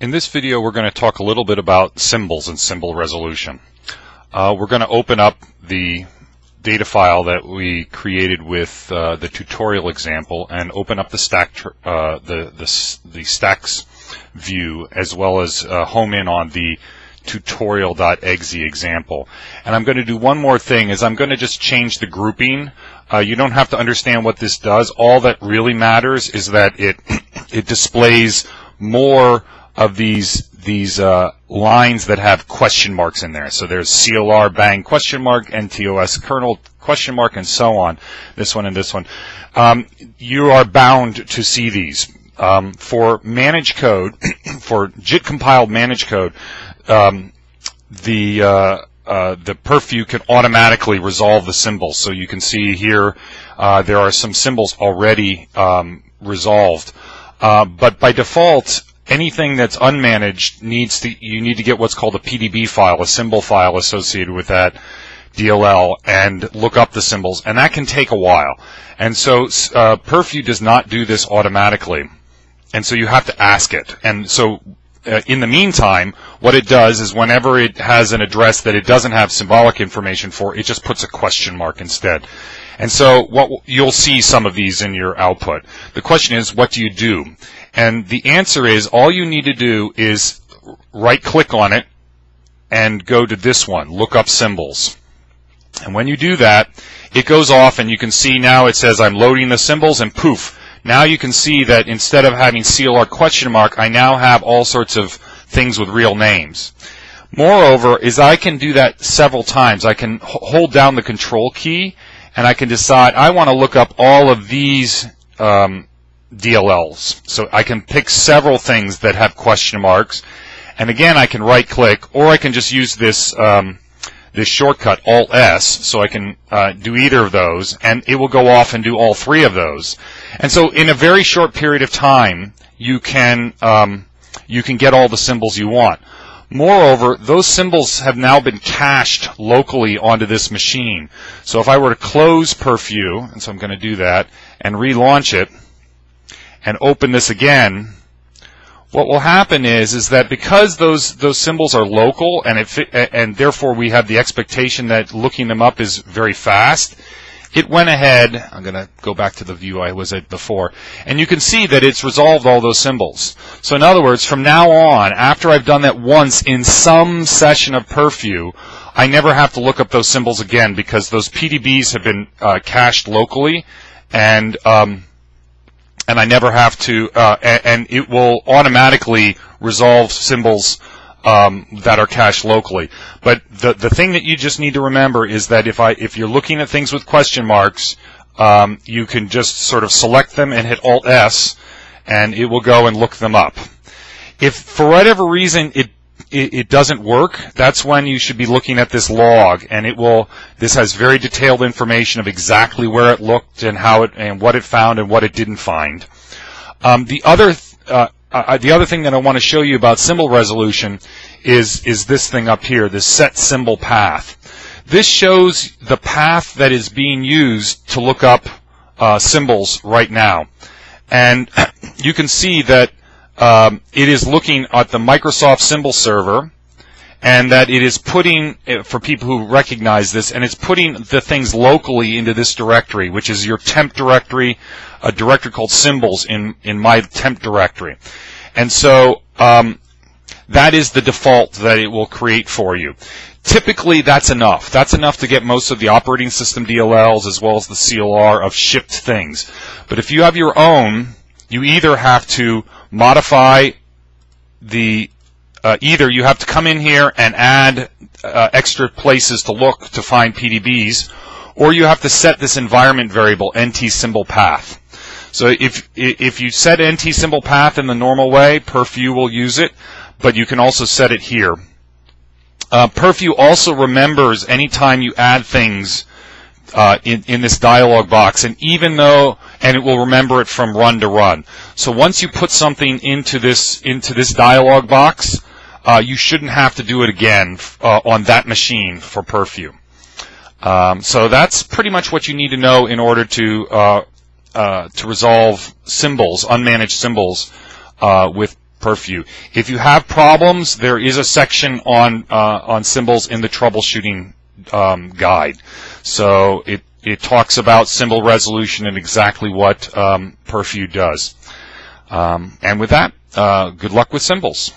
In this video, we're going to talk a little bit about symbols and symbol resolution. We're going to open up the data file that we created with the tutorial example and open up the stacks view, as well as home in on the tutorial.exe example. And I'm going to do one more thing, is I'm going to just change the grouping. You don't have to understand what this does. All that really matters is that it displays more of these lines that have question marks in there. So there's CLR bang question mark, NTOS kernel question mark, and so on. This one and this one. You are bound to see these. For managed code, for JIT compiled managed code, the Perfview can automatically resolve the symbols. So you can see here there are some symbols already resolved. But by default, anything that's unmanaged you need to get what's called a PDB file, a symbol file associated with that DLL, and look up the symbols, and that can take a while. And so Perfview does not do this automatically, and so you have to ask it. And so in the meantime, what it does is whenever it has an address that it doesn't have symbolic information for, it just puts a question mark instead. And so you'll see some of these in your output. The question is, what do you do? And the answer is, all you need to do is right-click on it and go to this one, look up symbols. And when you do that, it goes off, and you can see now it says I'm loading the symbols, and poof. Now you can see that instead of having CLR question mark, I now have all sorts of things with real names. Moreover, is I can do that several times. I can hold down the control key, and I can decide I want to look up all of these DLLs. So I can pick several things that have question marks, and again I can right click, or I can just use this this shortcut Alt S, so I can do either of those, and it will go off and do all three of those. And so in a very short period of time you can get all the symbols you want. Moreover, those symbols have now been cached locally onto this machine. So if I were to close Perfview, and so I'm going to do that, and relaunch it, and open this again, what will happen is that because those symbols are local, and therefore we have the expectation that looking them up is very fast, it went ahead. I'm going to go back to the view I was at before, and you can see that it's resolved all those symbols. So in other words, from now on, after I've done that once in some session of Perfview, I never have to look up those symbols again, because those PDBs have been cached locally, and I never have to, and it will automatically resolve symbols that are cached locally. But the thing that you just need to remember is that if you're looking at things with question marks, you can just sort of select them and hit Alt S, and it will go and look them up. If for whatever reason it doesn't work, that's when you should be looking at this log, and this has very detailed information of exactly where it looked and how it and what it found and what it didn't find. The other thing that I want to show you about symbol resolution is this thing up here, this set symbol path. This shows the path that is being used to look up symbols right now, and you can see that it is looking at the Microsoft symbol server, and that it is putting, for people who recognize this, and it's putting the things locally into this directory, which is your temp directory, a directory called symbols in my temp directory. And so that is the default that it will create for you. Typically that's enough. That's enough to get most of the operating system DLLs as well as the CLR of shipped things. But if you have your own, you either have to modify either you have to come in here and add extra places to look to find PDBs, or you have to set this environment variable NT symbol path. So if you set NT symbol path in the normal way, Perfview will use it, but you can also set it here. Perfview also remembers anytime you add things in this dialog box, and it will remember it from run to run. So once you put something into this dialog box, you shouldn't have to do it again on that machine for Perfview. So that's pretty much what you need to know in order to resolve symbols, unmanaged symbols, with Perfview. If you have problems, there is a section on symbols in the troubleshooting guide. So it talks about symbol resolution and exactly what Perfview does. And with that, good luck with symbols.